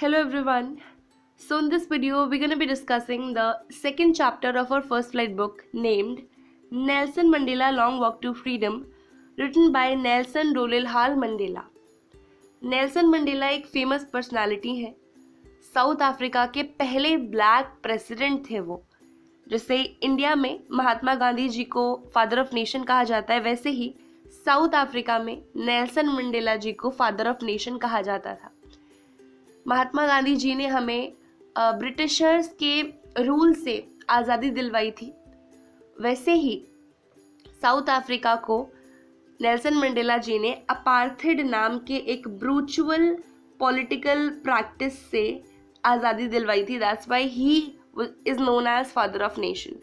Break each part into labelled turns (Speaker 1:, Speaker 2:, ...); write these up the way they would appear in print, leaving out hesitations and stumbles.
Speaker 1: Hello everyone. So in this video we're going to be discussing the second chapter of our first flight book named Nelson Mandela Long Walk to Freedom written by Nelson Rolihlahla Mandela. Nelson Mandela एक famous personality है। South Africa के पहले black president थे वो। जैसे India में महात्मा गांधी जी को father of nation कहा जाता है, वैसे ही साउथ अफ्रीका में नेल्सन मंडेला जी को फादर ऑफ नेशन कहा जाता था। महात्मा गांधी जी ने हमें ब्रिटिशर्स के रूल से आज़ादी दिलवाई थी, वैसे ही साउथ अफ्रीका को नेल्सन मंडेला जी ने अपार्थेड नाम के एक ब्रूचुअल पॉलिटिकल प्रैक्टिस से आज़ादी दिलवाई थी। That's why he is known as father of nation.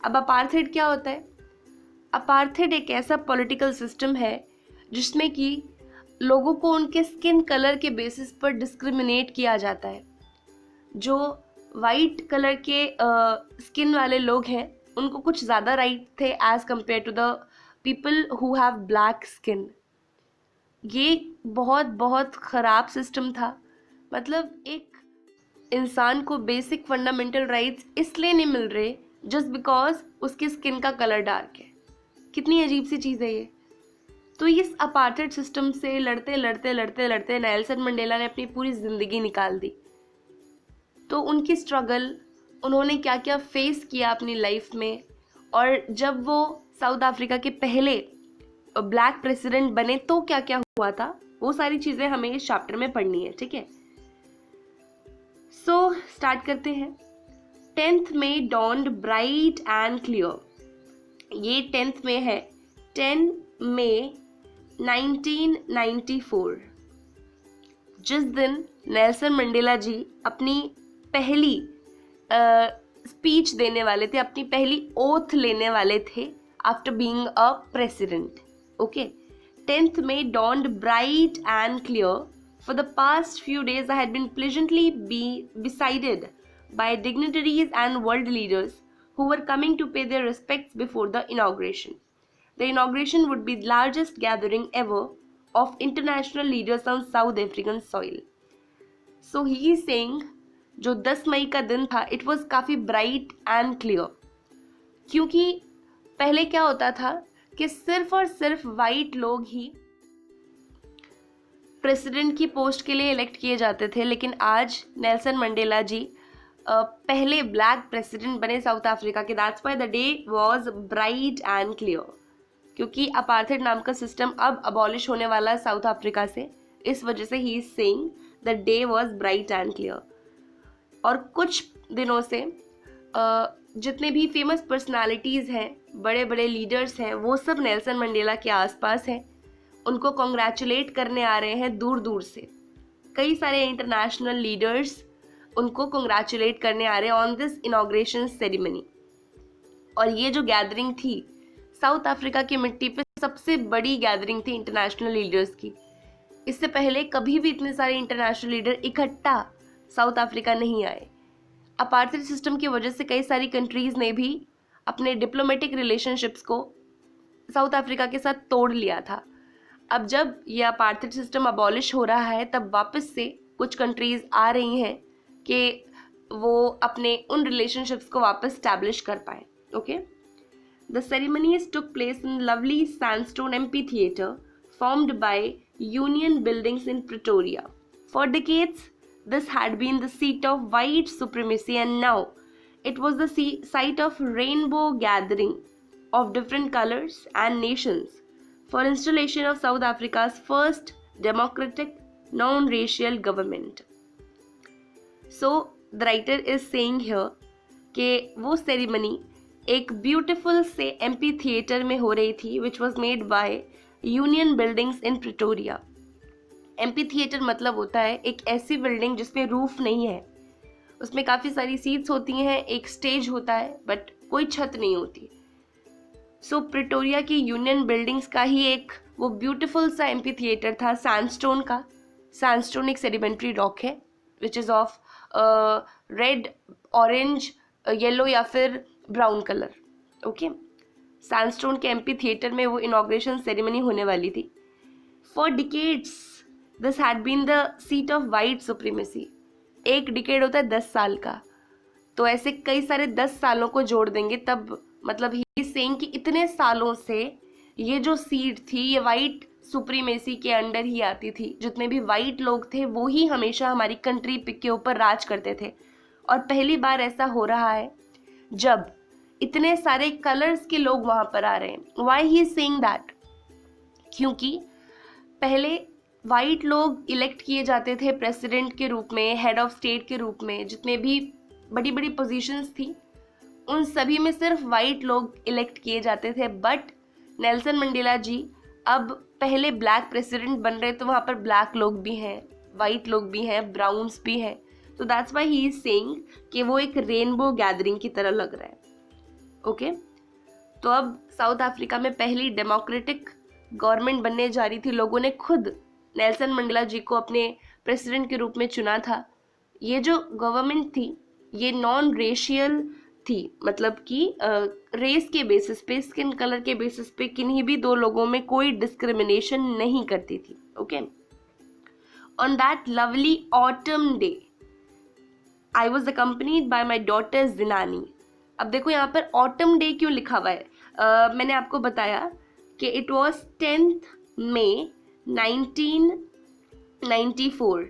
Speaker 1: अब अपार्थेड क्या होता है? अपार्थेड एक ऐसा पॉलिटिकल सिस्टम है जिसमें कि लोगों को उनके स्किन कलर के बेसिस पर डिस्क्रिमिनेट किया जाता है। जो वाइट कलर के स्किन वाले लोग हैं उनको कुछ ज़्यादा राइट थे as compared to the people who have black skin. ये बहुत बहुत ख़राब सिस्टम था। मतलब एक इंसान को बेसिक फंडामेंटल राइट्स इसलिए नहीं मिल रहे जस्ट बिकॉज उसकी स्किन का कलर डार्क है। कितनी अजीब सी चीज़ है ये। तो इस अपार्थेड सिस्टम से लड़ते लड़ते लड़ते लड़ते नेल्सन मंडेला ने अपनी पूरी ज़िंदगी निकाल दी। तो उनकी स्ट्रगल, उन्होंने क्या क्या फेस किया अपनी लाइफ में, और जब वो साउथ अफ्रीका के पहले ब्लैक प्रेसिडेंट बने तो क्या क्या हुआ था, वो सारी चीज़ें हमें इस चैप्टर में पढ़नी है। ठीक है, सो स्टार्ट करते हैं। 10th में dawned ब्राइट एंड क्लियर। ये 10th में है, 10 मई 1994, जिस दिन नेल्सन मंडेला जी अपनी पहली स्पीच देने वाले थे, अपनी पहली ओथ लेने वाले थे after being a president. Okay, 10th May dawned bright and clear. For the past few days, I had been pleasantly besided by dignitaries and world leaders who were coming to pay their respects before the inauguration. The inauguration would be the largest gathering ever of international leaders on South African soil. So he is saying, जो 10 मई का दिन था, it was काफ़ी bright and clear, क्योंकि पहले क्या होता था कि सिर्फ और सिर्फ वाइट लोग ही प्रेसिडेंट की पोस्ट के लिए इलेक्ट किए जाते थे, लेकिन आज नेल्सन मंडेला जी पहले ब्लैक प्रेसिडेंट बने साउथ अफ्रीका के। That's why the day was bright and clear, क्योंकि अपार्थेड नाम का सिस्टम अब अबॉलिश होने वाला है साउथ अफ्रीका से। इस वजह से he is saying the day was bright and clear. और कुछ दिनों से जितने भी फेमस पर्सनालिटीज़ हैं, बड़े बड़े लीडर्स हैं, वो सब नेल्सन मंडेला के आसपास हैं। उनको कॉन्ग्रेचुलेट करने आ रहे हैं दूर दूर से। कई सारे इंटरनेशनल लीडर्स उनको कॉन्ग्रेचुलेट करने आ रहे हैं ऑन दिस इनॉग्रेशन सेरेमनी। और ये जो गैदरिंग थी साउथ अफ्रीका की मिट्टी पे सबसे बड़ी गैदरिंग थी इंटरनेशनल लीडर्स की। इससे पहले कभी भी इतने सारे इंटरनेशनल लीडर इकट्ठा साउथ अफ्रीका नहीं आए। अपार्थेड सिस्टम की वजह से कई सारी कंट्रीज़ ने भी अपने डिप्लोमेटिक रिलेशनशिप्स को साउथ अफ्रीका के साथ तोड़ लिया था। अब जब ये अपार्थेड सिस्टम अबॉलिश हो रहा है, तब वापस से कुछ कंट्रीज़ आ रही हैं कि वो अपने उन रिलेशनशिप्स को वापस स्टैब्लिश कर पाएँ। Okay, The ceremonies took place in lovely sandstone amphitheatre formed by Union Buildings in Pretoria. For decades, this had been the seat of white supremacy, and now it was the site of rainbow gathering of different colors and nations for installation of South Africa's first democratic non-racial government. So, the writer is saying here कि वो ceremony एक beautiful से amphi theatre में हो रही थी, which was made by union buildings in Pretoria. Amphi theatre मतलब होता है एक ऐसी बिल्डिंग जिसमें रूफ नहीं है, उसमें काफ़ी सारी सीट्स होती हैं, एक स्टेज होता है, बट कोई छत नहीं होती। सो प्रिटोरिया की यूनियन बिल्डिंग्स का ही एक वो ब्यूटीफुल सा एम्पी थिएटर था सैंडस्टोन का। सैंडस्टोन एक सेडिमेंट्री रॉक है which is of red, orange, yellow या फिर ब्राउन कलर। ओके, सैंडस्टोन के एम्पी थिएटर में वो इनॉग्रेशन सेरेमनी होने वाली थी। For decades this had been the seat of white supremacy. एक डिकेड होता है 10 साल का, तो ऐसे कई सारे 10 सालों को जोड़ देंगे तब मतलब ही सेइंग कि इतने सालों से ये जो सीट थी ये वाइट सुप्रीमेसी के अंडर ही आती थी, जितने भी वाइट लोग थे वो ही हमेशा हमारी कंट्री के ऊपर राज करते थे। और पहली बार ऐसा हो रहा है जब इतने सारे कलर्स के लोग वहां पर आ रहे हैं। Why he is saying that? क्योंकि पहले वाइट लोग इलेक्ट किए जाते थे प्रेसिडेंट के रूप में, हेड ऑफ स्टेट के रूप में, जितने भी बड़ी बड़ी पोजीशंस थी उन सभी में सिर्फ वाइट लोग इलेक्ट किए जाते थे। बट नेल्सन मंडेला जी अब पहले ब्लैक प्रेसिडेंट बन रहे, तो वहाँ पर ब्लैक लोग भी हैं, वाइट लोग भी हैं, ब्राउन्स भी हैं। तो that's why he is saying कि वो एक रेनबो गैदरिंग की तरह लग रहा है। ओके तो अब साउथ अफ्रीका में पहली डेमोक्रेटिक गवर्नमेंट बनने जा रही थी। लोगों ने खुद नेल्सन मंडेला जी को अपने प्रेसिडेंट के रूप में चुना था। ये जो गवर्नमेंट थी ये नॉन रेशियल थी, मतलब कि रेस के बेसिस पे, स्किन कलर के बेसिस पे किन्हीं भी दो लोगों में कोई डिस्क्रिमिनेशन नहीं करती थी। Okay on that lovely autumn day I was accompanied by my daughter Zenani. अब देखो यहाँ पर ऑटम डे क्यों लिखा हुआ है। मैंने आपको बताया कि इट वॉज 10 मई 1994,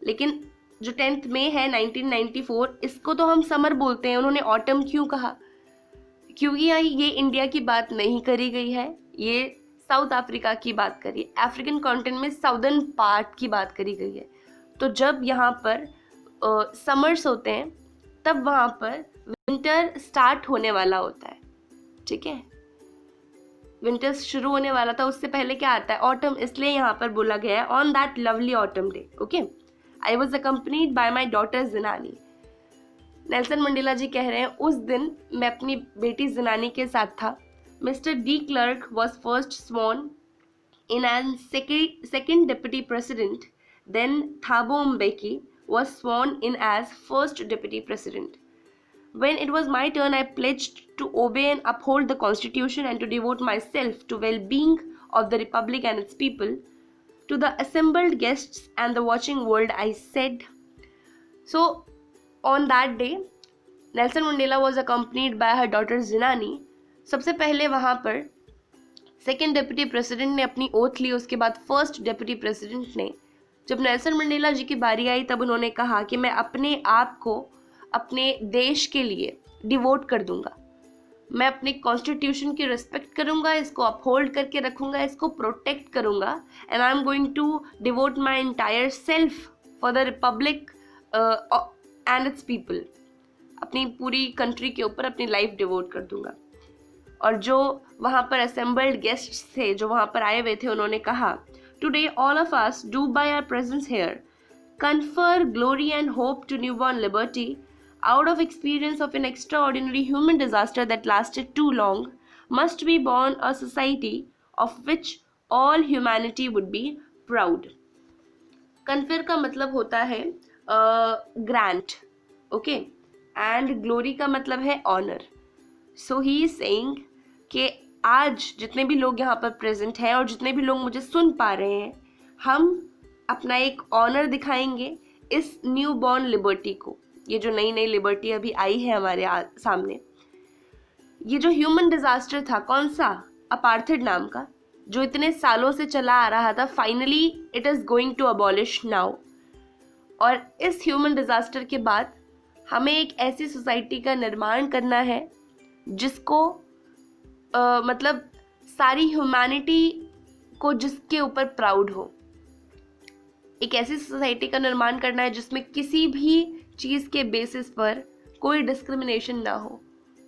Speaker 1: लेकिन जो 10 मई है 1994 इसको तो हम समर बोलते हैं। उन्होंने ऑटम क्यों कहा? क्योंकि यहाँ ये इंडिया की बात नहीं करी गई है, ये साउथ अफ्रीका की बात करी, अफ्रीकन कॉन्टिनेंट में साउदर्न पार्ट की बात करी गई है। तो जब यहाँ पर समर्स होते हैं तब वहाँ पर विंटर स्टार्ट होने वाला होता है। ठीक है, विंटर शुरू होने वाला था, उससे पहले क्या आता है? ऑटम। इसलिए यहाँ पर बोला गया है on that lovely autumn day. Okay I was accompanied by my daughter Zenani. Nelson Mandela ji कह रहे हैं उस दिन मैं अपनी बेटी जिनानी के साथ था। Mister de Klerk was first sworn in and second deputy president, then Thabo Mbeki was sworn in as first deputy president. When it was my turn, I pledged to obey and uphold the constitution and to devote myself to well-being of the republic and its people. To the assembled guests and the watching world, I said. So, on that day, Nelson Mandela was accompanied by her daughter Zinani. सबसे पहले वहाँ पर second deputy president ने अपनी oath ली, उसके बाद first deputy president ने। जब नेल्सन मंडेला जी की बारी आई तब उन्होंने कहा कि मैं अपने आप को अपने देश के लिए डिवोट कर दूंगा, मैं अपने कॉन्स्टिट्यूशन की रिस्पेक्ट करूंगा, इसको अपहोल्ड करके रखूंगा, इसको प्रोटेक्ट करूंगा, and I am going to devote my entire self for the republic and its people. अपनी पूरी कंट्री के ऊपर अपनी लाइफ डिवोट कर दूंगा। और जो वहाँ पर असेंबल्ड गेस्ट्स थे, जो वहाँ पर आए हुए थे, उन्होंने कहा Today, all of us do by our presence here confer glory and hope to newborn liberty out of experience of an extraordinary human disaster that lasted too long. Must be born a society of which all humanity would be proud. Confer का मतलब होता है grant, okay, and glory का मतलब है honor. So he is saying कि आज जितने भी लोग यहाँ पर प्रेजेंट हैं और जितने भी लोग मुझे सुन पा रहे हैं, हम अपना एक ऑनर दिखाएंगे इस न्यू बॉर्न लिबर्टी को। ये जो नई नई लिबर्टी अभी आई है हमारे सामने, ये जो ह्यूमन डिजास्टर था, कौन सा? अपार्थेड नाम का, जो इतने सालों से चला आ रहा था, finally it is going to abolish now. और इस ह्यूमन डिजास्टर के बाद हमें एक ऐसी सोसाइटी का निर्माण करना है जिसको मतलब सारी ह्यूमैनिटी को जिसके ऊपर प्राउड हो। एक ऐसी सोसाइटी का निर्माण करना है जिसमें किसी भी चीज़ के बेसिस पर कोई डिस्क्रिमिनेशन ना हो,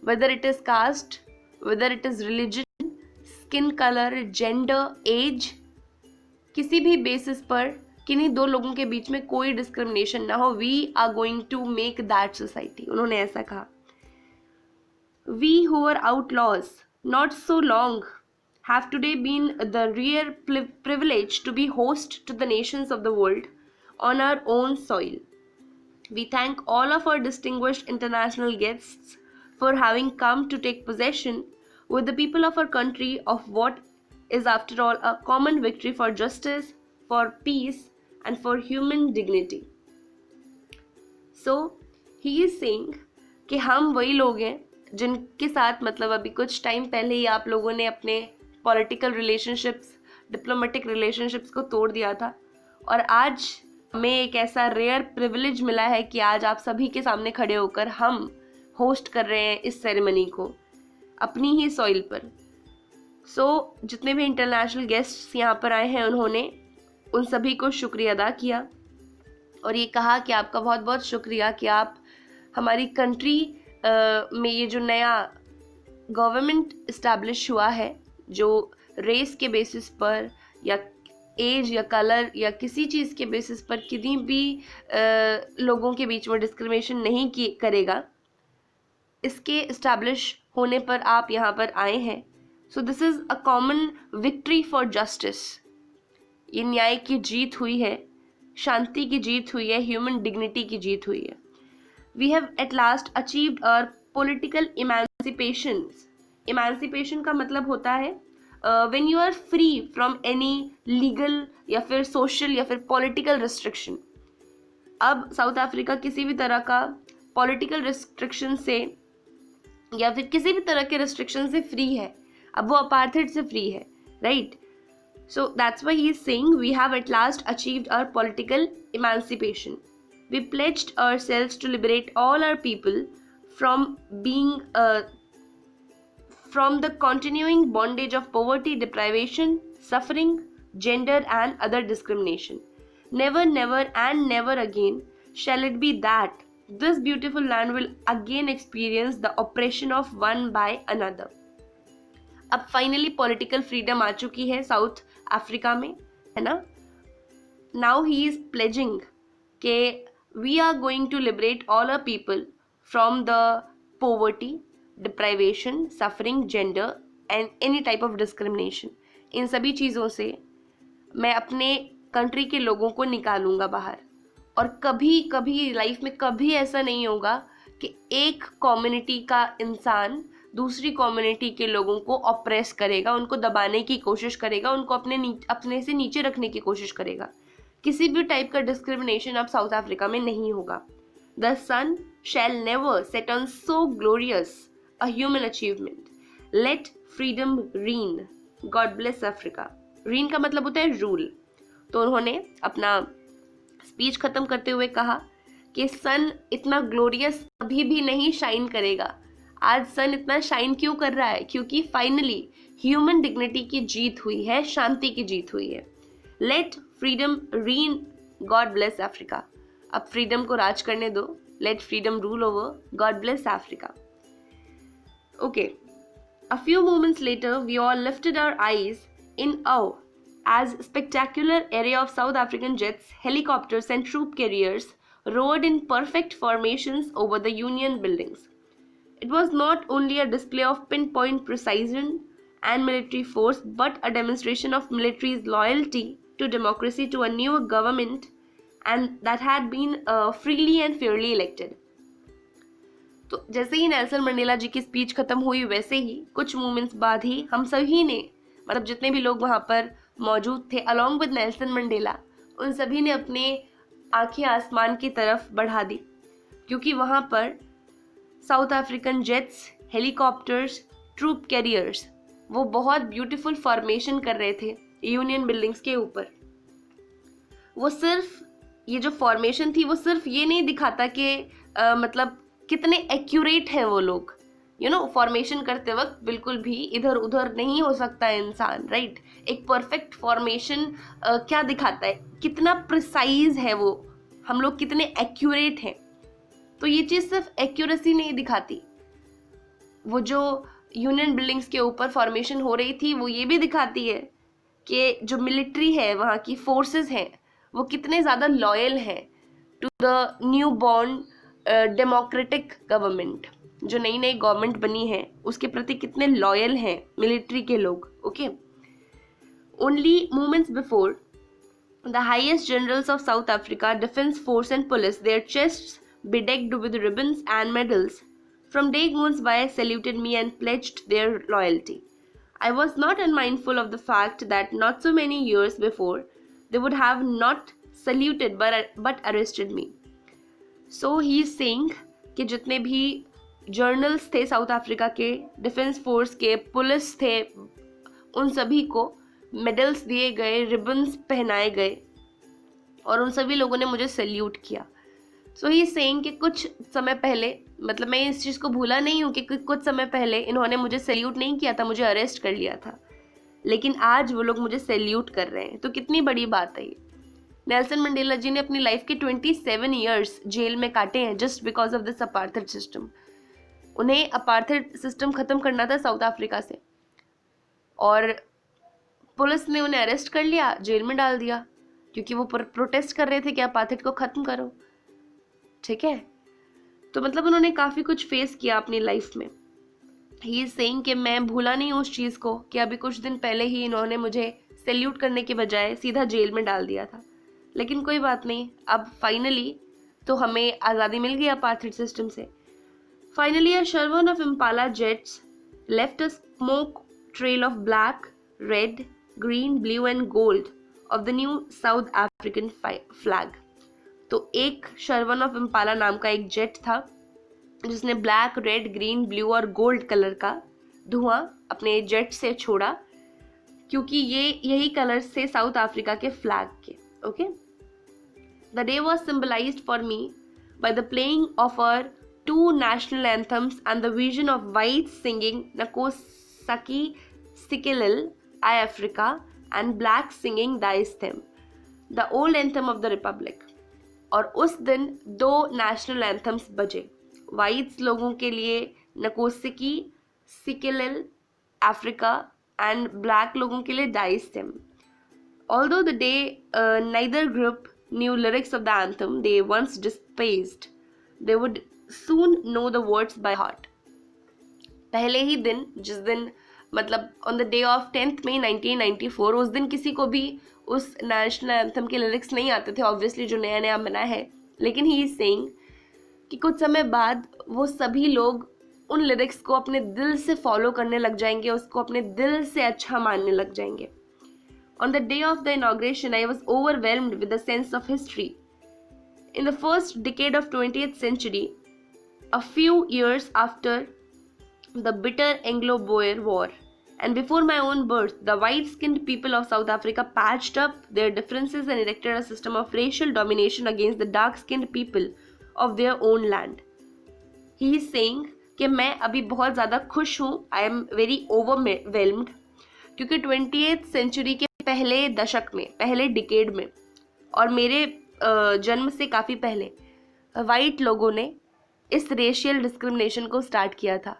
Speaker 1: whether it is caste, whether it is religion, skin colour, gender, age, किसी भी बेसिस पर किन्हीं दो लोगों के बीच में कोई डिस्क्रिमिनेशन ना हो। We are going to make that society, उन्होंने ऐसा कहा। We who are outlaws not so long have today been the rare privilege to be host to the nations of the world on our own soil. We thank all of our distinguished international guests for having come to take possession with the people of our country of what is after all a common victory for justice, for peace and for human dignity. So he is saying कि हम वही लोग हैं जिनके साथ मतलब अभी कुछ टाइम पहले ही आप लोगों ने अपने पॉलिटिकल रिलेशनशिप्स, डिप्लोमेटिक रिलेशनशिप्स को तोड़ दिया था, और आज हमें एक ऐसा रेयर प्रिविलेज मिला है कि आज आप सभी के सामने खड़े होकर हम होस्ट कर रहे हैं इस सेरेमनी को अपनी ही सॉइल पर। सो जितने भी इंटरनेशनल गेस्ट्स यहाँ पर आए हैं उन्होंने उन सभी को शुक्रिया अदा किया और ये कहा कि आपका बहुत बहुत शुक्रिया कि आप हमारी कंट्री में ये जो नया गवर्नमेंट इस्टेब्लिश हुआ है, जो रेस के बेसिस पर या एज या कलर या किसी चीज़ के बेसिस पर किसी भी लोगों के बीच में डिस्क्रिमिनेशन नहीं करेगा, इसके इस्टेब्लिश होने पर आप यहाँ पर आए हैं। So this is a common victory for justice. ये न्याय की जीत हुई है, शांति की जीत हुई है, ह्यूमन डिग्निटी की जीत हुई है। We have at last achieved our political emancipation. Emancipation का मतलब होता है when you are free from any legal या फिर सोशल या फिर पॉलिटिकल रिस्ट्रिक्शन। अब साउथ अफ्रीका किसी भी तरह का पॉलिटिकल रिस्ट्रिक्शन से या फिर किसी भी तरह के रिस्ट्रिक्शन से फ्री है, अब वो अपार्थाइड से फ्री है, right? So that's why he is saying we have at last achieved our political emancipation. We pledged ourselves to liberate all our people from from the continuing bondage of poverty, deprivation, suffering, gender and other discrimination. Never, never and never again shall it be that this beautiful land will again experience the oppression of one by another. अब finally political freedom आ चुकी है South Africa में, है ना? Now he is pledging के we are going to liberate all our people from the poverty, deprivation, suffering, gender and any type of discrimination. इन सभी चीज़ों से मैं अपने कंट्री के लोगों को निकालूंगा बाहर, और कभी कभी लाइफ में कभी ऐसा नहीं होगा कि एक कम्युनिटी का इंसान दूसरी कम्युनिटी के लोगों को ऑप्रेस करेगा, उनको दबाने की कोशिश करेगा, उनको अपने से नीचे रखने की कोशिश करेगा। किसी भी टाइप का डिस्क्रिमिनेशन अब साउथ अफ्रीका में नहीं होगा। The sun shall never set on so glorious a human achievement. Let freedom reign. God bless Africa. Reign का मतलब होता है रूल। तो उन्होंने अपना स्पीच खत्म करते हुए कहा कि सन इतना ग्लोरियस कभी भी नहीं शाइन करेगा। आज सन इतना शाइन क्यों कर रहा है? क्योंकि फाइनली ह्यूमन डिग्निटी की जीत हुई है, शांति की जीत हुई है। Let freedom reign. God bless Africa. अब फ्रीडम को राज करने दो। Let freedom rule over. God bless Africa. Okay, a few moments later we all lifted our eyes in awe as spectacular array of South African jets, helicopters and troop carriers roared in perfect formations over the Union buildings. It was not only a display of pinpoint precision and military force, but a demonstration of military's loyalty to democracy, to a new government, and that had been freely and fairly elected. तो जैसे ही Nelson Mandela जी की speech खत्म हुई, वैसे ही कुछ moments बाद ही हम सभी ने, मतलब जितने भी लोग वहाँ पर मौजूद थे अलॉन्ग विद नेल्सन मंडेला, उन सभी ने अपने आंखें आसमान की तरफ बढ़ा दी, क्योंकि वहाँ पर South African jets, helicopters, troop carriers वो बहुत ब्यूटीफुल फॉर्मेशन कर रहे थे यूनियन बिल्डिंग्स के ऊपर। वो सिर्फ ये जो फॉर्मेशन थी वो सिर्फ ये नहीं दिखाता कि मतलब कितने एक्यूरेट हैं वो लोग, फॉर्मेशन करते वक्त बिल्कुल भी इधर उधर नहीं हो सकता है इंसान, राइट? एक परफेक्ट फॉर्मेशन क्या दिखाता है? कितना प्रिसाइज है वो, हम लोग कितने एक्यूरेट हैं। तो ये चीज़ सिर्फ एक्यूरेसी नहीं दिखाती, वो जो यूनियन बिल्डिंग्स के ऊपर फॉर्मेशन हो रही थी वो ये भी दिखाती है कि जो मिलिट्री है, वहाँ की फोर्सेस हैं, वो कितने ज़्यादा लॉयल हैं to the new born democratic government. जो नई नई गवर्नमेंट बनी है उसके प्रति कितने लॉयल हैं मिलिट्री के लोग। Okay, only moments before the highest generals of South Africa, defense force and police, their chests bedecked with ribbons and medals, from day goes by saluted me and pledged their loyalty. I was not unmindful of the fact that not so many years before they would have not saluted but arrested me. So he is saying कि जितने भी journals थे South Africa के, defence force के, police थे, उन सभी को मेडल्स दिए गए, रिबन्स पहनाए गए और उन सभी लोगों ने मुझे सैल्यूट किया। सो ही सेइंग कि कुछ समय पहले, मतलब मैं इस चीज़ को भूला नहीं हूँ कि कुछ समय पहले इन्होंने मुझे सैल्यूट नहीं किया था, मुझे अरेस्ट कर लिया था, लेकिन आज वो लोग मुझे सैल्यूट कर रहे हैं। तो कितनी बड़ी बात है ये। नेल्सन मंडेला जी ने अपनी लाइफ के 27 ईयर्स जेल में काटे हैं just because of this apartheid system. उन्हें अपार्थाइड सिस्टम खत्म करना था साउथ अफ्रीका से, और पुलिस ने उन्हें अरेस्ट कर लिया, जेल में डाल दिया, क्योंकि वो प्रोटेस्ट कर रहे थे कि अपार्थाइड को खत्म करो। ठीक है, तो मतलब उन्होंने काफ़ी कुछ फेस किया अपनी लाइफ में। ही इज सेइंग कि मैं भूला नहीं उस चीज़ को कि अभी कुछ दिन पहले ही इन्होंने मुझे सैल्यूट करने के बजाय सीधा जेल में डाल दिया था, लेकिन कोई बात नहीं, अब फाइनली तो हमें आज़ादी मिल गई अपार्थाइड सिस्टम से। Finally a chevron of Impala jets left a smoke trail of black, red, green, blue and gold of the new South African flag. तो एक शर्वन ऑफ इम्पाला नाम का एक जेट था जिसने ब्लैक, रेड, ग्रीन, ब्लू और gold colour का धुआं अपने जेट से छोड़ा, क्योंकि ये यही कलर्स थे साउथ अफ्रीका के फ्लैग के। Okay, the day was symbolised for me by the playing of our 2 national anthems and the vision of whites singing Nkosaki Sikelel I Africa and blacks singing Thy Stem, the old anthem of the Republic। और उस दिन 2 national anthems बजे, whites लोगों के लिए Nkosi Sikelel' Africa and black लोगों के लिए Die Stem. Although the day neither group knew lyrics of the anthem they once despised, they would soon know the words by heart। पहले ही दिन, जिस दिन मतलब ऑन द डे ऑफ 10 मई 1994, उस दिन किसी को भी उस नेशनल एंथम के लिरिक्स नहीं आते थे, ऑब्वियसली जो नया नया बना है, लेकिन ही इज सेइंग कि कुछ समय बाद वो सभी लोग उन लिरिक्स को अपने दिल से फॉलो करने लग जाएंगे, उसको अपने दिल से अच्छा मानने लग जाएंगे। On the day of the inauguration I was overwhelmed with the sense of history. In the first decade of 20th century, a few years after the bitter Anglo-Boer War, and before my own birth, the white-skinned people of South Africa patched up their differences and erected a system of racial domination against the dark-skinned people of their own land। He is saying कि मैं अभी बहुत ज़्यादा खुश हूँ, I am very overwhelmed, क्योंकि 20th century के पहले दशक में, पहले डिकेड में, और मेरे जन्म से काफ़ी पहले वाइट लोगों ने इस रेशियल डिस्क्रिमिनेशन को स्टार्ट किया था।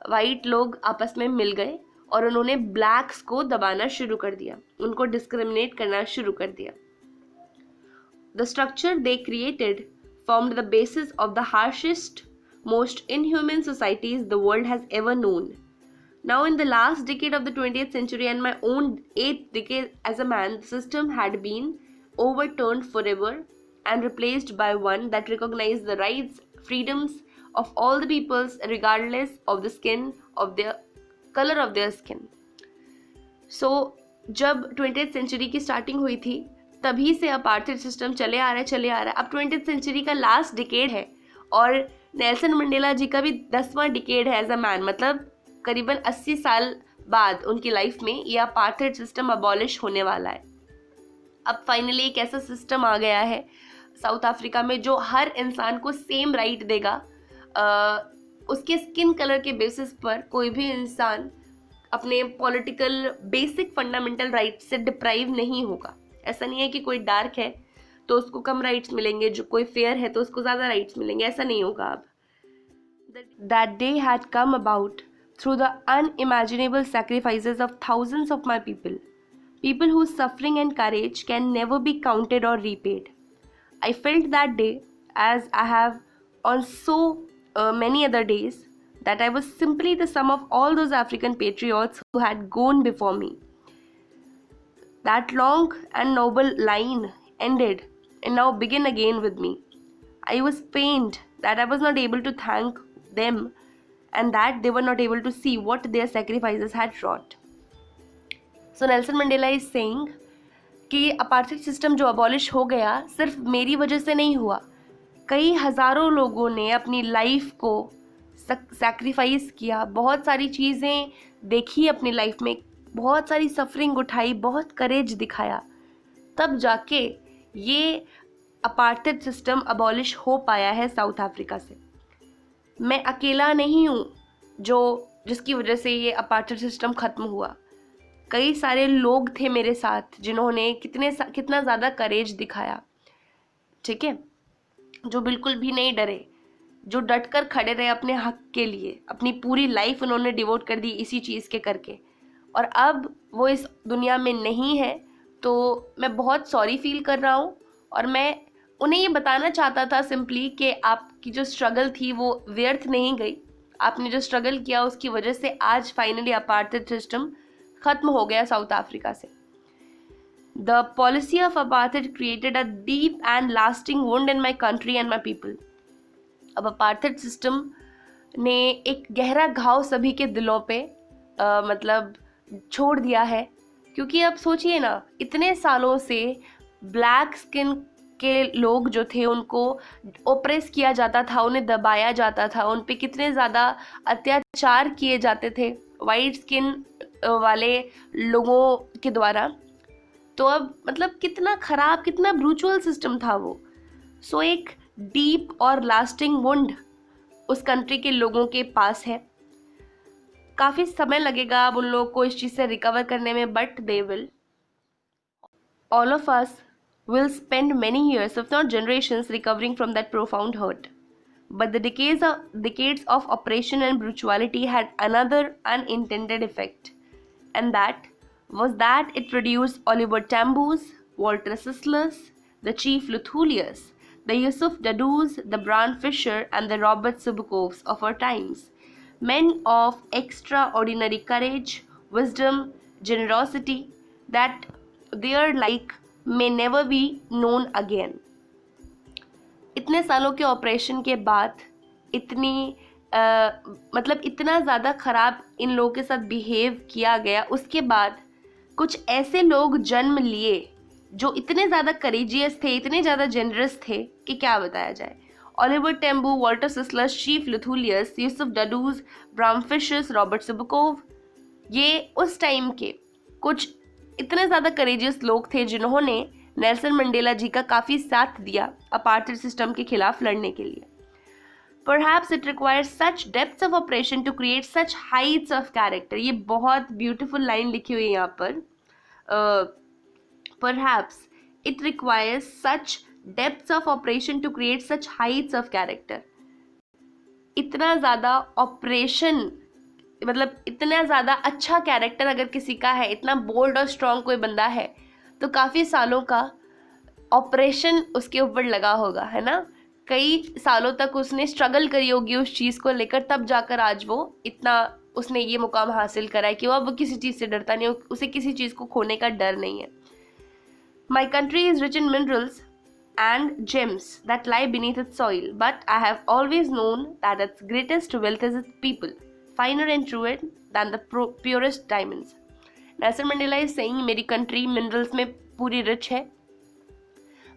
Speaker 1: वाइट लोग आपस में मिल गए और उन्होंने ब्लैक्स को दबाना शुरू कर दिया, उनको डिस्क्रिमिनेट करना शुरू कर दिया। The structure they created formed the basis of the harshest, most inhuman societies the world has ever known। Now in the last decade of the 20th century and my own 8th decade as a man, the system had been overturned forever and replaced by one that recognized the rights, freedoms of all the peoples regardless of the skin of their color of their skin। So जब 20th century की starting हुई थी तभी से apartheid system चले आ रहा है। अब 20th century का लास्ट डिकेड है और नेल्सन मंडेला जी का भी 10वां डिकेड है एज अ मैन, मतलब करीबन 80 साल बाद उनकी लाइफ में यह अपार्थाइड सिस्टम अबॉलिश होने वाला है। अब फाइनली एक ऐसा सिस्टम आ गया है साउथ अफ्रीका में जो हर इंसान को सेम राइट देगा। उसके स्किन कलर के बेसिस पर कोई भी इंसान अपने पॉलिटिकल बेसिक फंडामेंटल राइट से डिप्राइव नहीं होगा। ऐसा नहीं है कि कोई डार्क है तो उसको कम राइट्स मिलेंगे, जो कोई फेयर है तो उसको ज़्यादा राइट्स मिलेंगे, ऐसा नहीं होगा। अब that day had come about through the unimaginable sacrifices of thousands of my people whose suffering and courage can never be counted or repaid। I felt that day, as I have on so many other days, that I was simply the sum of all those African patriots who had gone before me। That long and noble line ended and now began again with me। I was pained that I was not able to thank them and that they were not able to see what their sacrifices had wrought। So Nelson Mandela is saying कि apartheid system जो abolish हो गया सिर्फ मेरी वजह से नहीं हुआ, कई हज़ारों लोगों ने अपनी लाइफ को सैक्रिफाइस किया, बहुत सारी चीज़ें देखी अपनी लाइफ में, बहुत सारी सफरिंग उठाई, बहुत करेज दिखाया, तब जाके ये अपार्थाइड सिस्टम अबॉलिश हो पाया है साउथ अफ्रीका से। मैं अकेला नहीं हूँ जिसकी वजह से ये अपार्थाइड सिस्टम ख़त्म हुआ। कई सारे लोग थे मेरे साथ जिन्होंने कितना ज़्यादा करेज दिखाया, ठीक है, जो बिल्कुल भी नहीं डरे, जो डट कर खड़े रहे अपने हक के लिए, अपनी पूरी लाइफ उन्होंने डिवोट कर दी इसी चीज़ के करके। और अब वो इस दुनिया में नहीं है, तो मैं बहुत सॉरी फील कर रहा हूँ। और मैं उन्हें ये बताना चाहता था सिंपली कि आपकी जो स्ट्रगल थी वो व्यर्थ नहीं गई। आपने जो स्ट्रगल किया उसकी वजह से आज फाइनली अपार्थाइड सिस्टम ख़त्म हो गया साउथ अफ्रीका से। The policy of apartheid created a deep and lasting wound in my country and my people. अब अपार्थाइड सिस्टम ने एक गहरा घाव सभी के दिलों पे मतलब छोड़ दिया है, क्योंकि अब सोचिए ना, इतने सालों से ब्लैक स्किन के लोग जो थे उनको ओप्रेस किया जाता था, उन्हें दबाया जाता था, उन पे कितने ज़्यादा अत्याचार किए जाते थे वाइट स्किन वाले लोगों के द्वारा। तो अब मतलब कितना ख़राब, कितना ब्रूचुअल सिस्टम था वो। सो एक डीप और लास्टिंग वुंड उस कंट्री के लोगों के पास है। काफ़ी समय लगेगा अब उन लोगों को इस चीज़ से रिकवर करने में, but they will. All of us will spend many years, if not generations, recovering from that profound hurt. But the decades of oppression and brutality had another unintended effect, and that was that it produced Oliver Tambo's, Walter Sisler's, the Chief Luthulius, the Yusuf Dadoo's, the Bran Fisher, and the Robert Subukovs of our times. Men of extraordinary courage, wisdom, generosity, that their like may never be known again. इतने सालों के operation के बाद मतलब इतना ज़्यादा ख़राब इन लोगों के साथ बिहेव किया गया, उसके बाद कुछ ऐसे लोग जन्म लिए जो इतने ज़्यादा करेजियस थे, इतने ज़्यादा जेनरस थे कि क्या बताया जाए। Oliver Tambo, Walter Sisulu, Chief Luthulis, Yusuf Dadoos, Bram Fischers, Robert Sobukwe, ये उस टाइम के कुछ इतने ज़्यादा करेजियस लोग थे जिन्होंने नेल्सन मंडेला जी का काफ़ी साथ दिया अपार्थाइड सिस्टम के खिलाफ लड़ने के लिए। Perhaps it requires such depths of oppression to create such heights of character. ये बहुत beautiful line लिखी हुई है यहाँ पर। Perhaps it requires such depths of oppression to create such heights of character. इतना ज़्यादा ऑपरेशन, मतलब इतना ज़्यादा अच्छा कैरेक्टर अगर किसी का है, इतना बोल्ड और स्ट्रॉन्ग कोई बंदा है, तो काफ़ी सालों का ऑपरेशन उसके ऊपर लगा होगा, है ना। कई सालों तक उसने स्ट्रगल करी होगी उस चीज़ को लेकर, तब जाकर आज वो इतना उसने ये मुकाम हासिल करा है कि वो अब किसी चीज़ से डरता नहीं, उसे किसी चीज़ को खोने का डर नहीं है। My country is rich in minerals and gems that lie beneath its soil, but I have always known that its greatest wealth is its people, finer and truer than the purest diamonds. Nelson Mandela is saying मेरी country minerals में पूरी rich है,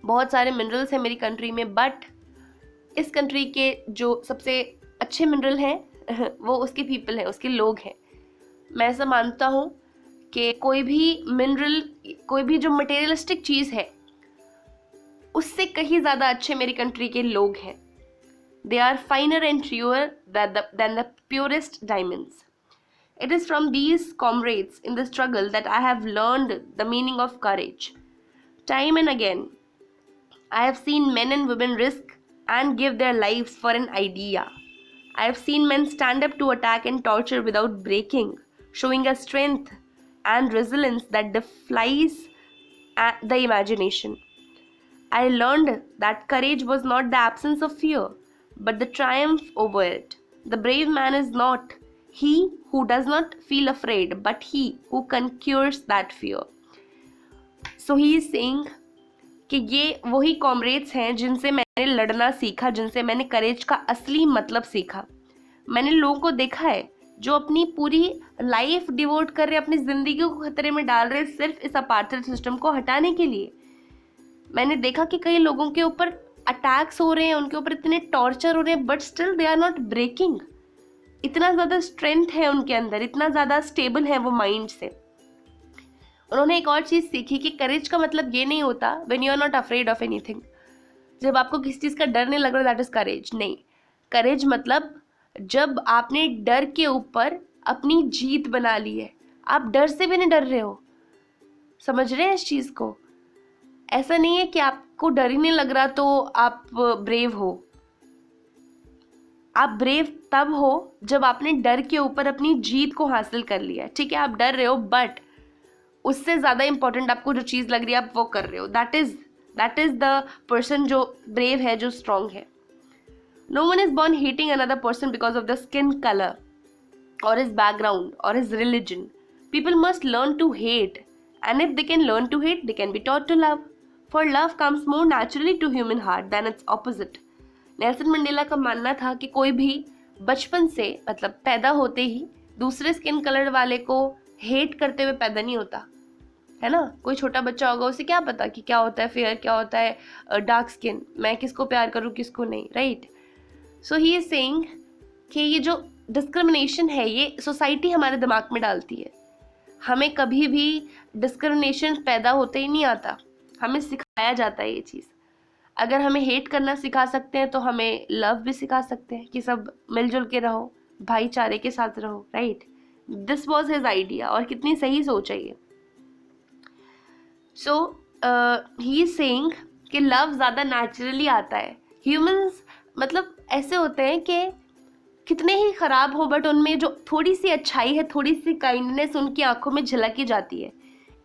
Speaker 1: बहुत सारे minerals हैं मेरी country में, but इस कंट्री के जो सबसे अच्छे मिनरल हैं वो उसके पीपल हैं, उसके लोग हैं। मैं ऐसा मानता हूँ कि कोई भी मिनरल, कोई भी जो मटेरियलिस्टिक चीज़ है, उससे कहीं ज़्यादा अच्छे मेरी कंट्री के लोग हैं। They are finer and truer than the purest diamonds. It is from these comrades in the struggle that I have learned the meaning of courage. Time and again, I have seen men and women risk and give their lives for an idea. I have seen men stand up to attack and torture without breaking, showing a strength and resilience that defies the imagination. I learned that courage was not the absence of fear, but the triumph over it. The brave man is not he who does not feel afraid, but he who conquers that fear. So he is saying कि ये वही comrades हैं जिनसे मैंने लड़ना सीखा, जिनसे मैंने करेज का असली मतलब सीखा। मैंने लोगों को देखा है जो अपनी पूरी लाइफ डिवोट कर रहे, अपनी ज़िंदगी को खतरे में डाल रहे सिर्फ इस अपार्थाइड सिस्टम को हटाने के लिए। मैंने देखा कि कई लोगों के ऊपर अटैक्स हो रहे हैं, उनके ऊपर इतने टॉर्चर हो रहे हैं, but still they are not breaking. इतना ज़्यादा स्ट्रेंथ है उनके अंदर, इतना ज़्यादा स्टेबल है वो माइंड से। उन्होंने एक और चीज़ सीखी कि करेज का मतलब ये नहीं होता when you are not afraid of anything, जब आपको किसी चीज़ का डर नहीं लग रहा, दैट इज़ करेज नहीं। करेज मतलब जब आपने डर के ऊपर अपनी जीत बना ली है, आप डर से भी नहीं डर रहे हो। समझ रहे हैं इस चीज़ को? ऐसा नहीं है कि आपको डर ही नहीं लग रहा तो आप ब्रेव हो। आप ब्रेव तब हो जब आपने डर के ऊपर अपनी जीत को हासिल कर लिया। ठीक है, आप डर रहे हो, बट उससे ज़्यादा इंपॉर्टेंट आपको जो चीज़ लग रही है आप वो कर रहे हो। दैट इज़ द पर्सन जो ब्रेव है, जो स्ट्रांग है। No one is born hating another person because of the skin colour और हिज बैकग्राउंड और his religion. People must learn to hate, and if they can learn to hate, they can be taught to love, for love comes more naturally to human heart than its opposite। Nelson Mandela का मानना था कि कोई भी बचपन से, मतलब पैदा होते ही, दूसरे स्किन कलर वाले को हेट करते हुए पैदा नहीं होता है ना। कोई छोटा बच्चा होगा, उसे क्या पता कि क्या होता है फेयर, क्या होता है डार्क स्किन, मैं किसको प्यार करूँ किसको नहीं, right. So he is saying कि ये जो डिस्क्रिमिनेशन है ये सोसाइटी हमारे दिमाग में डालती है। हमें कभी भी डिस्क्रिमिनेशन पैदा होते ही नहीं आता, हमें सिखाया जाता है ये चीज़। अगर हमें हेट करना सिखा सकते हैं तो हमें लव भी सिखा सकते हैं कि सब मिलजुल के रहो, भाईचारे के साथ रहो, right. This was his idea, और कितनी सही सोच है ये। सो ही इज सेइंग कि लव ज़्यादा नेचुरली आता है। ह्यूमंस मतलब ऐसे होते हैं कि कितने ही ख़राब हो, बट उनमें जो थोड़ी सी अच्छाई है, थोड़ी सी काइंडनेस उनकी आंखों में झलक ही जाती है।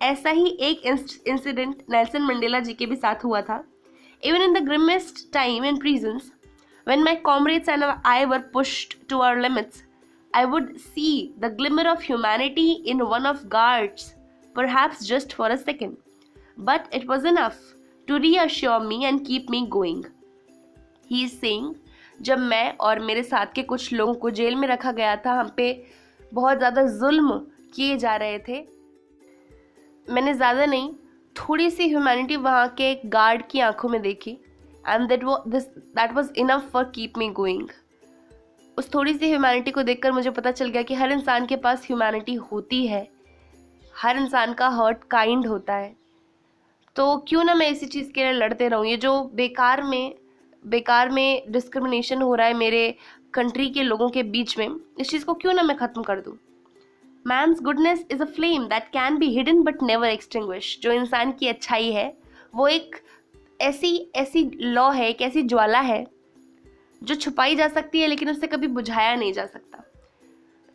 Speaker 1: ऐसा ही एक इंसिडेंट नेल्सन मंडेला जी के भी साथ हुआ था। Even in the grimmest time in prisons, when my comrades and I were pushed to our limits, I would see the glimmer of humanity in one of guards, perhaps just for a second, but it was enough to reassure me and keep me going। He is saying, जब मैं और मेरे साथ के कुछ लोगों को jail में रखा गया था, हम पे बहुत ज़्यादा जुल्म किए जा रहे थे, मैंने ज़्यादा नहीं, थोड़ी सी ह्यूमैनिटी वहाँ के एक गार्ड की आंखों में देखी, and that was enough for keep me going. उस थोड़ी सी ह्यूमैनिटी को देखकर मुझे पता चल गया कि हर इंसान के पास ह्यूमैनिटी होती है, हर इंसान का हार्ट काइंड होता है। तो क्यों ना मैं इसी चीज़ के लिए लड़ते रहूँ। ये जो बेकार में डिस्क्रिमिनेशन हो रहा है मेरे कंट्री के लोगों के बीच में, इस चीज़ को क्यों ना मैं ख़त्म कर दूँ। Man's goodness is a flame that can be hidden but never extinguish. जो इंसान की अच्छाई है वो एक ऐसी लौ है, एक ऐसी ज्वाला है जो छुपाई जा सकती है लेकिन उससे कभी बुझाया नहीं जा सकता।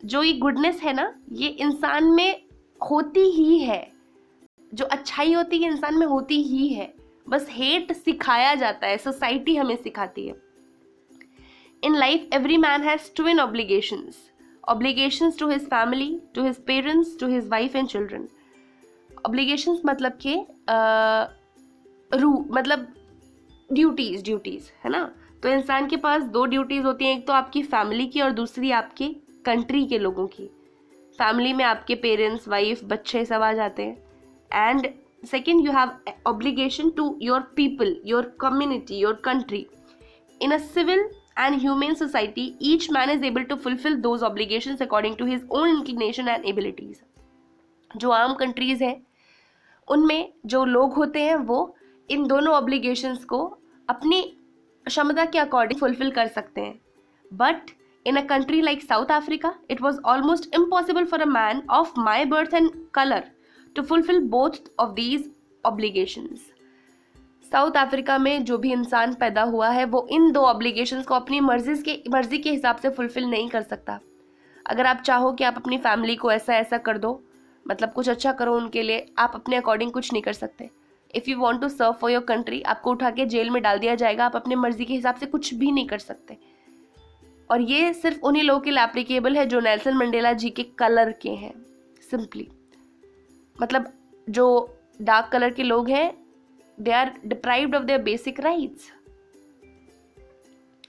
Speaker 1: जो ये गुडनेस है ना, ये इंसान में होती ही है, जो अच्छाई होती है इंसान में होती ही है, बस हेट सिखाया जाता है, सोसाइटी हमें सिखाती है। In life every man has twin obligations to his family, to his parents, to his wife and children। obligations मतलब कि मतलब ड्यूटीज है ना। तो इंसान के पास दो ड्यूटीज होती हैं, एक तो आपकी फैमिली की और दूसरी आपकी कंट्री के लोगों की। फैमिली में आपके पेरेंट्स, वाइफ, बच्चे सब आ जाते हैं, and second you have obligation to your people, your community, your country। in a civil and humane society each man is able to fulfill those obligations according to his own inclination and abilities। जो आम countries हैं उनमें जो लोग होते हैं वो इन दोनों ऑब्लिगेशंस को अपनी क्षमता के अकॉर्डिंग फुलफिल कर सकते हैं। But in a country like South Africa it was almost impossible for a man of my birth and color to fulfill both of these obligations। South Africa में जो भी इंसान पैदा हुआ है वो इन दो ऑब्लिगेशंस को अपनी मर्जी के हिसाब से फुलफिल नहीं कर सकता। अगर आप चाहो कि आप अपनी फैमिली को ऐसा कर दो, मतलब कुछ अच्छा करो उनके लिए, आप अपने अकॉर्डिंग कुछ नहीं कर सकते। If you want to serve for your country, आपको उठा के जेल में डाल दिया जाएगा, आप अपने मर्जी के हिसाब से कुछ भी नहीं कर सकते। और ये सिर्फ उन्हीं लोगों के लिए एप्लीकेबल है जो नेल्सन मंडेला जी के कलर के हैं। सिंपली मतलब जो डार्क कलर के लोग हैं, they are deprived of their basic rights।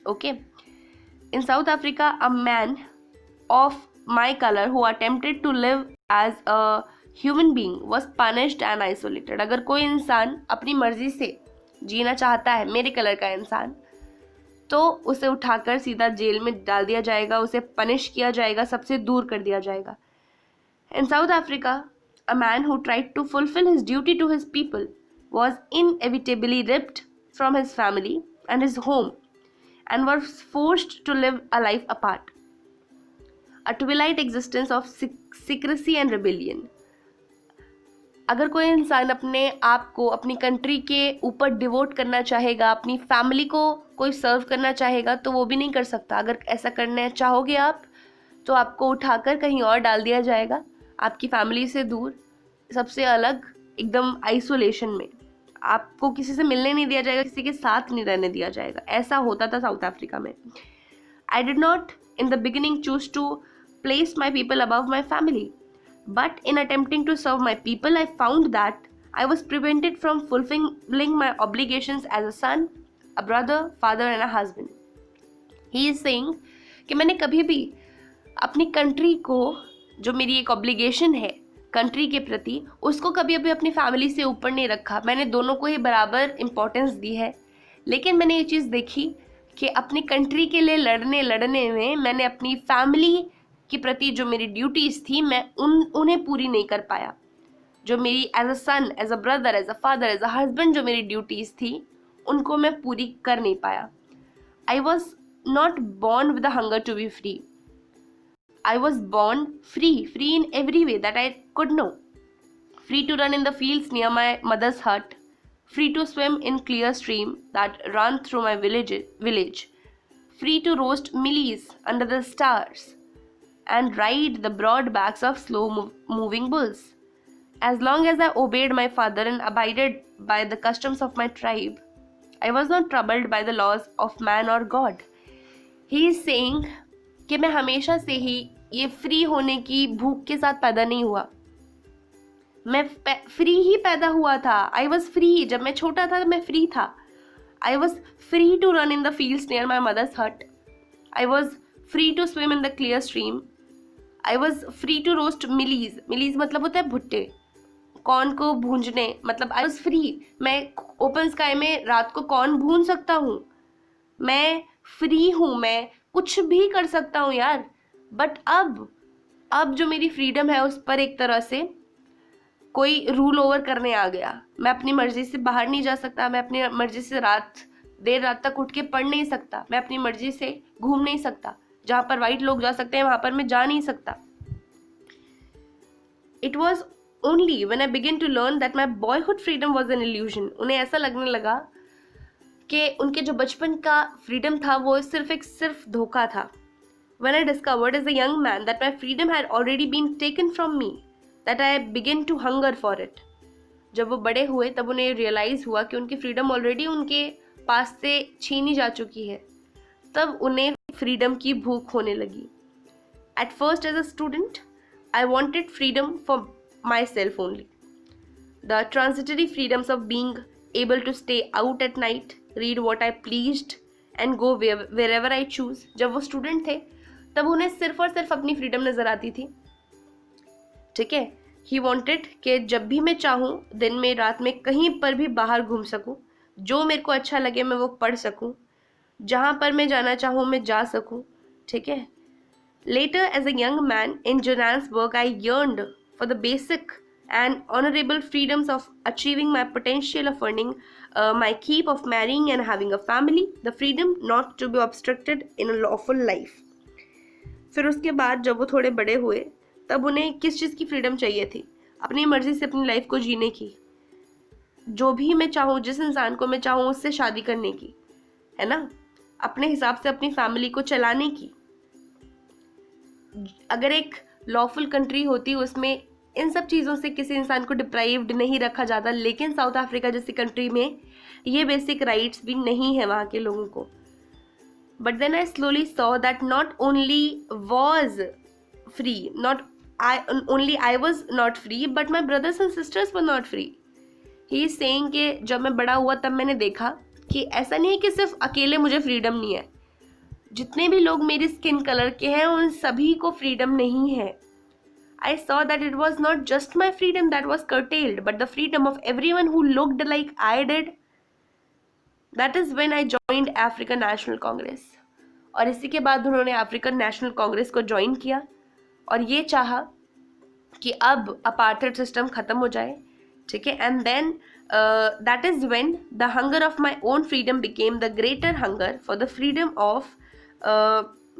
Speaker 1: okay, in South Africa a man of my color who attempted to live as a human being was punished and isolated। अगर कोई इंसान अपनी मर्जी से जीना चाहता है, मेरे कलर का इंसान, तो उसे उठाकर सीधा जेल में डाल दिया जाएगा, उसे पनिश किया जाएगा, सबसे दूर कर दिया जाएगा. In South Africa, a man who tried to fulfill his duty to his people was inevitably ripped from his family and his home and was forced to live a life apart. A twilight existence of secrecy and rebellion. अगर कोई इंसान अपने आप को अपनी country के ऊपर devote करना चाहेगा, अपनी फैमिली को कोई सर्व करना चाहेगा, तो वो भी नहीं कर सकता. अगर ऐसा करना चाहोगे आप, तो आपको उठाकर कहीं और डाल दिया जाएगा, आपकी फैमिली से दूर, सबसे अलग, एकदम आइसोलेशन में. आपको किसी से मिलने नहीं दिया जाएगा, किसी के साथ नहीं रहने दिया जाएगा. ऐसा होता था साउथ अफ्रीका में. I did not in the beginning choose to place my people above my family, but in attempting to serve my people, I found that I was prevented from fulfilling my obligations as a son, a brother, father and a husband. He is saying कि मैंने कभी भी अपनी country को, जो मेरी एक obligation है कंट्री के प्रति, उसको कभी अभी अपनी फैमिली से ऊपर नहीं रखा. मैंने दोनों को ही बराबर इम्पोर्टेंस दी है. लेकिन मैंने ये चीज़ देखी कि अपनी कंट्री के लिए लड़ने में मैंने अपनी फैमिली के प्रति जो मेरी ड्यूटीज़ थी, मैं उन्हें पूरी नहीं कर पाया. जो मेरी as a son, as a brother, as a father, as a husband जो मेरी ड्यूटीज़ थी, उनको मैं पूरी कर नहीं पाया. I was not born with the hunger to be free. I was born free in every way that I could know. Free to run in the fields near my mother's hut, free to swim in clear stream that run through my village, free to roast millies under the stars and ride the broad backs of slow moving bulls. As long as I obeyed my father and abided by the customs of my tribe, I was not troubled by the laws of man or God. He is saying कि मैं हमेशा से ही ये free होने की भूख के साथ पैदा नहीं हुआ. मैं फ्री ही पैदा हुआ था. I was free. जब मैं छोटा था मैं फ्री था. I was free to run in the fields near my mother's hut. I was free to swim in the clear stream. I was free to roast mealies मतलब होता है भुट्टे, कॉर्न को भूंजने, मतलब आई वॉज फ्री. मैं open sky में रात को कॉर्न भून सकता हूँ. मैं फ्री हूँ, मैं कुछ भी कर सकता हूँ यार. बट अब जो मेरी फ्रीडम है उस पर एक तरह से कोई रूल ओवर करने आ गया. मैं अपनी मर्जी से बाहर नहीं जा सकता. मैं अपनी मर्जी से देर रात तक उठ के पढ़ नहीं सकता. मैं अपनी मर्जी से घूम नहीं सकता. जहाँ पर वाइट लोग जा सकते हैं वहाँ पर मैं जा नहीं सकता. It was only when I begin to learn that my boyhood freedom was an illusion. उन्हें ऐसा लगने लगा कि उनके जो बचपन का फ्रीडम था वो सिर्फ धोखा था. When I discovered as a young man that my freedom had already been taken from me, that I began to hunger for it. जब वो बड़े हुए तब उन्हें रियलाइज़ हुआ कि उनकी फ्रीडम ऑलरेडी उनके पास से छीनी जा चुकी है. तब उन्हें फ्रीडम की भूख होने लगी. At first as a student, I wanted freedom for myself only. The transitory freedoms of being able to stay out at night, read what I pleased and go wherever I choose. जब वो student थे तब उन्हें सिर्फ और सिर्फ अपनी freedom नज़र आती थी. ठीक है. ही वॉन्टेड कि जब भी मैं चाहूँ दिन में रात में कहीं पर भी बाहर घूम सकूँ, जो मेरे को अच्छा लगे मैं वो पढ़ सकूँ, जहाँ पर मैं जाना चाहूँ मैं जा सकूँ. ठीक है. Later as a young man in Johannesburg, I yearned for the basic and honorable freedoms of achieving my potential, of earning my keep, of marrying and having a family, the freedom not to be obstructed in a lawful life. फिर उसके बाद जब वो थोड़े बड़े हुए तब उन्हें किस चीज़ की फ्रीडम चाहिए थी? अपनी मर्जी से अपनी लाइफ को जीने की. जो भी मैं चाहूँ, जिस इंसान को मैं चाहूँ उससे शादी करने की, है ना, अपने हिसाब से अपनी फैमिली को चलाने की. अगर एक लॉफुल कंट्री होती उसमें इन सब चीज़ों से किसी इंसान को डिप्राइव्ड नहीं रखा जाता. लेकिन साउथ अफ्रीका जैसी कंट्री में ये बेसिक राइट्स भी नहीं है वहाँ के लोगों को. But then I slowly saw that not only was free, only I was not free, but my brothers and sisters were not free. He is saying कि जब मैं बड़ा हुआ तब मैंने देखा कि ऐसा नहीं है कि सिर्फ अकेले मुझे फ्रीडम नहीं है. जितने भी लोग मेरी स्किन कलर के हैं उन सभी को फ्रीडम नहीं है. I saw that it was not just my freedom that was curtailed, but the freedom of everyone who looked like I did, that is when I joined African national Congress. और इसी के बाद उन्होंने अफ्रीकन नेशनल कांग्रेस को join किया और ये चाहा कि अब अपार्थाइड सिस्टम खत्म हो जाए, ठीक है। And then that is when the hunger of my own freedom became the greater hunger for the freedom of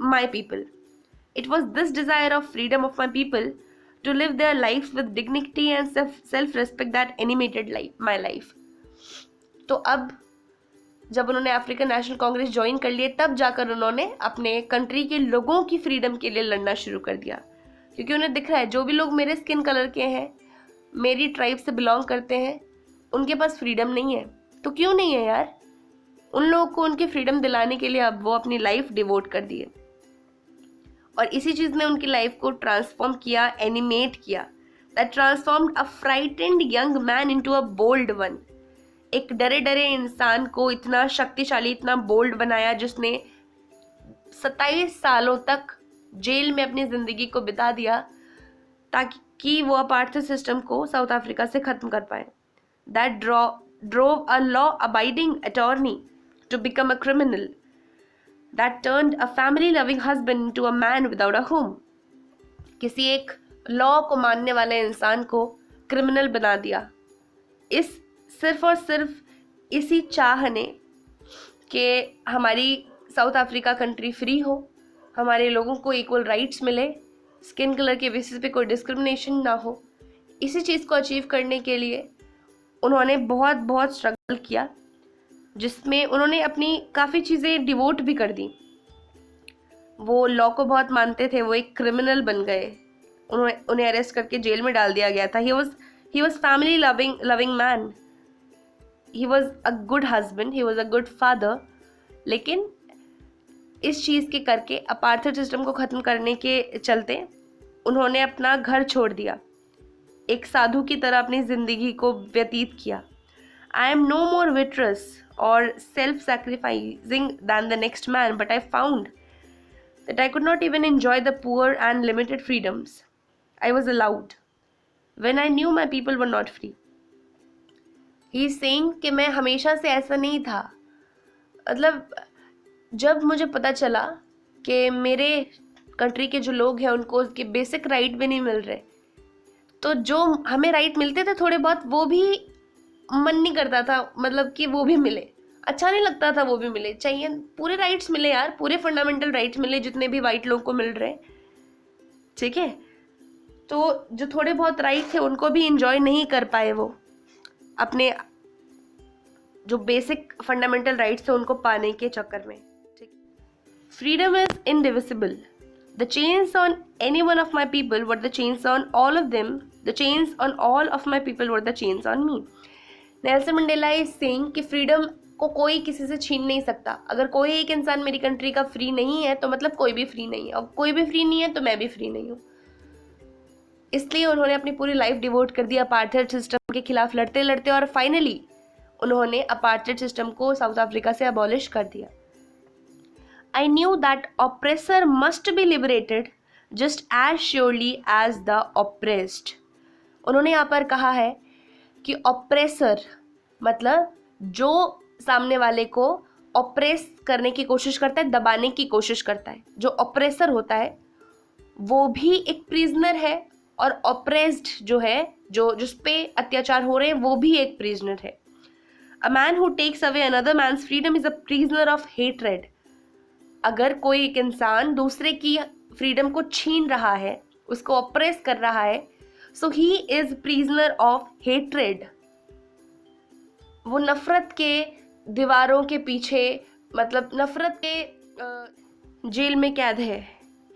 Speaker 1: my people. It was this desire of freedom of my people to live their life with dignity and self-respect that animated my life। तो अब जब उन्होंने African national Congress join कर लिए तब जाकर उन्होंने अपने कंट्री के लोगों की फ्रीडम के लिए लड़ना शुरू कर दिया, क्योंकि उन्हें दिख रहा है जो भी लोग मेरे स्किन कलर के हैं, मेरी ट्राइब से बिलोंग करते हैं, उनके पास फ्रीडम नहीं है। तो क्यों नहीं है यार, उन लोगों को उनकी फ्रीडम दिलाने के लिए अब वो अपनी लाइफ डिवोट कर दिए। और इसी चीज ने उनकी लाइफ को ट्रांसफॉर्म किया, एनिमेट किया। That transformed a frightened young man into a bold one. एक डरे डरे इंसान को इतना शक्तिशाली, इतना बोल्ड बनाया, जिसने 27 सालों तक जेल में अपनी जिंदगी को बिता दिया ताकि वो अपार्थाइड सिस्टम को साउथ अफ्रीका से खत्म कर पाए। That drove a law abiding attorney to become a criminal. That turned a family-loving husband into a man without a home। किसी एक लॉ को मानने वाले इंसान को क्रिमिनल बना दिया, इस सिर्फ और सिर्फ इसी चाह ने कि हमारी साउथ अफ्रीका कंट्री फ्री हो, हमारे लोगों को इक्वल राइट्स मिले, स्किन कलर के बेसिस पे कोई डिस्क्रिमिनेशन ना हो। इसी चीज़ को अचीव करने के लिए उन्होंने बहुत बहुत स्ट्रगल किया, जिसमें उन्होंने अपनी काफ़ी चीज़ें डिवोट भी कर दी। वो लॉ को बहुत मानते थे, वो एक क्रिमिनल बन गए, उन्हें अरेस्ट करके जेल में डाल दिया गया था। He was family loving man, he was a good husband, he was a good father. लेकिन इस चीज़ के करके, अपार्थाइड सिस्टम को ख़त्म करने के चलते, उन्होंने अपना घर छोड़ दिया, एक साधु की तरह अपनी ज़िंदगी को व्यतीत किया। I am no more virtuous or self-sacrificing than the next man, but I found that I could not even enjoy the poor and limited freedoms I was allowed when I knew my people were not free। He is saying कि मैं हमेशा से ऐसा नहीं था। मतलब जब मुझे पता चला कि मेरे कंट्री के जो लोग हैं उनको उसके बेसिक राइट भी नहीं मिल रहे, तो जो हमें राइट मिलते थे थोड़े बहुत, वो भी मन नहीं करता था, मतलब कि वो भी मिले, अच्छा नहीं लगता था वो भी मिले। चाहिए पूरे राइट्स मिले यार, पूरे फंडामेंटल राइट्स मिले जितने भी वाइट लोगों को मिल रहे, ठीक है। तो जो थोड़े बहुत राइट थे उनको भी इंजॉय नहीं कर पाए, वो अपने जो बेसिक फंडामेंटल राइट्स थे उनको पाने के चक्कर में। Freedom is indivisible. The chains on any one of my people were the chains on all of them. The chains on all of my people were the chains on me। Nelson Mandela is saying कि freedom को कोई किसी से छीन नहीं सकता। अगर कोई एक इंसान मेरी कंट्री का फ्री नहीं है तो मतलब कोई भी फ्री नहीं है, और कोई भी फ्री नहीं है तो मैं भी फ्री नहीं हूँ। इसलिए उन्होंने अपनी पूरी लाइफ डिवोट कर दी अपार्थाइड सिस्टम के खिलाफ लड़ते लड़ते, और फाइनली उन्होंने अपार्थाइड सिस्टम को साउथ अफ्रीका से अबॉलिश कर दिया। I knew that oppressor must be liberated just as surely as the oppressed। उन्होंने यहाँ पर कहा है कि ऑप्रेसर मतलब जो सामने वाले को ऑप्रेस करने की कोशिश करता है, दबाने की कोशिश करता है, जो ऑप्रेसर होता है वो भी एक प्रिजनर है, और ऑप्रेस्ड जो है, जो जिस पे अत्याचार हो रहे हैं, वो भी एक प्रिजनर है। A man who takes away another man's freedom is a prisoner of hatred. अगर कोई एक इंसान दूसरे की फ्रीडम को छीन रहा है, उसको ऑप्रेस कर रहा है, so he is prisoner of hatred. वो नफरत के दीवारों के पीछे, मतलब नफरत के जेल में कैद है।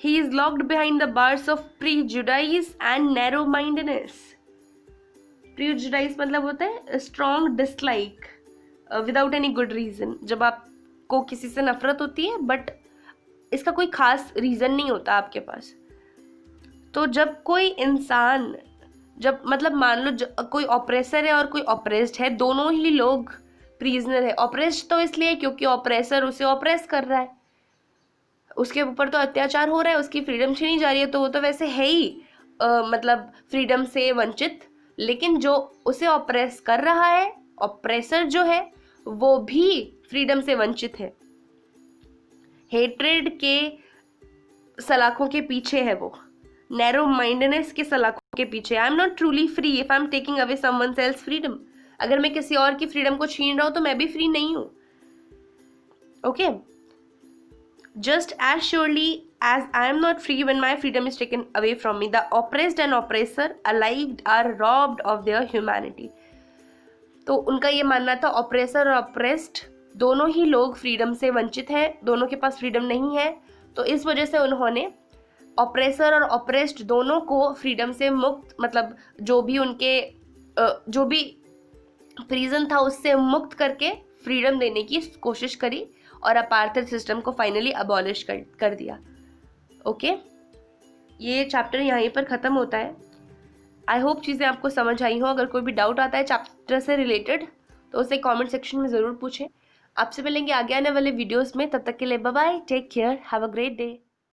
Speaker 1: He is locked behind the bars of prejudice and narrow mindness. Prejudice मतलब होता है strong dislike without any good reason. जब आपको किसी से नफरत होती है बट इसका कोई खास रीजन नहीं होता आपके पास। तो जब कोई इंसान, जब मतलब मान लो कोई ऑपरेसर है और कोई ऑपरेस्ड है, दोनों ही लोग प्रिजनर है। ऑपरेस्ड तो इसलिए क्योंकि ऑपरेसर उसे ऑपरेस कर रहा है, उसके ऊपर तो अत्याचार हो रहा है, उसकी फ्रीडम छीनी जा रही है, तो वो तो वैसे है ही मतलब फ्रीडम से वंचित। लेकिन जो उसे ऑपरेस कर रहा है, ऑपरेसर जो है, वो भी फ्रीडम से वंचित है, हेट्रेड के सलाखों के पीछे है, वो नैरो माइंडनेस के सलाखों के पीछे। I am not truly free if I am taking away someone else freedom. अगर मैं किसी और की फ्रीडम को छीन रहा हूं तो मैं भी फ्री नहीं हूं। Okay, just as surely as I am not free when my freedom is taken away from me, the oppressed and oppressor alike are robbed of their humanity. तो उनका ये मानना था ऑपरेसर और ऑपरेस्ड दोनों ही लोग फ्रीडम से वंचित हैं, दोनों के पास फ्रीडम नहीं है। तो इस वजह से उन्होंने ऑपरेसर और ऑपरेस्ड दोनों को फ्रीडम से मुक्त, मतलब जो भी उनके जो भी प्रिजन था उससे मुक्त करके फ्रीडम देने की कोशिश करी और अपार्थाइड सिस्टम को फाइनली अबॉलिश कर दिया। ओके, ये चैप्टर यहीं पर ख़त्म होता है। आई होप चीज़ें आपको समझ आई हो। अगर कोई भी डाउट आता है चैप्टर से रिलेटेड तो उसे कमेंट सेक्शन में ज़रूर पूछें। आपसे मिलेंगे आगे आने वाले वीडियोस में, तब तक के लिए bye bye, take care, have a great day.